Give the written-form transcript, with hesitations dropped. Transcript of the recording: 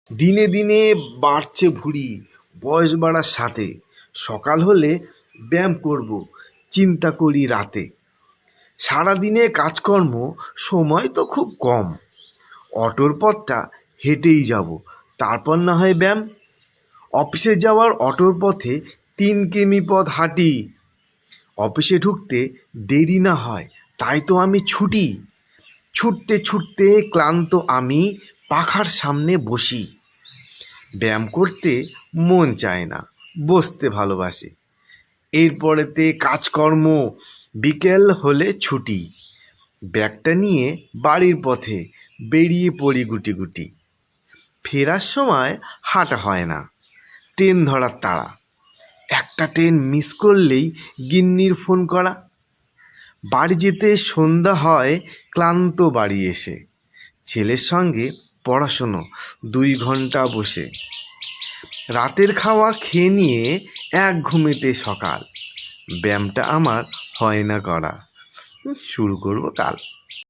দিনে দিনে বাড়ছে ভুঁড়ি, বয়স বাড়ার সাথে। সকাল হলে ব্যায়াম করব, চিন্তা করি রাতে। সারাদিনে কাজকর্ম, সময় তো খুব কম। অটোর পথটা হেঁটেই যাব, তারপর না হয় ব্যায়াম। অফিসে যাওয়ার অটোর পথে 3 কিমি পথ হাঁটি। অফিসে ঢুকতে দেরি না হয়, তাই তো আমি ছুটি। ছুটতে ছুটতে ক্লান্ত আমি পাখার সামনে বসি। ব্যায়াম করতে মন চায় না, বসতে ভালোবাসে। এরপরেতে কাজকর্ম, বিকেল হলে ছুটি। ব্যাগটা নিয়ে বাড়ির পথে বেরিয়ে পড়ি গুটি গুটি। ফেরার সময় হাঁটা হয় না, ট্রেন ধরার তাড়া। একটা ট্রেন মিস করলেই গিন্নির ফোন করা। বাড়ি যেতে সন্ধ্যা হয় ক্লান্ত বাড়ি এসে। ছেলের সঙ্গে পড়াশুনো 2 ঘন্টা বসে। রাতের খাওয়া খেয়ে নিয়ে এক ঘুমেতে সকাল। ব্যায়ামটা আমার হয় না করা, শুরু করব কাল।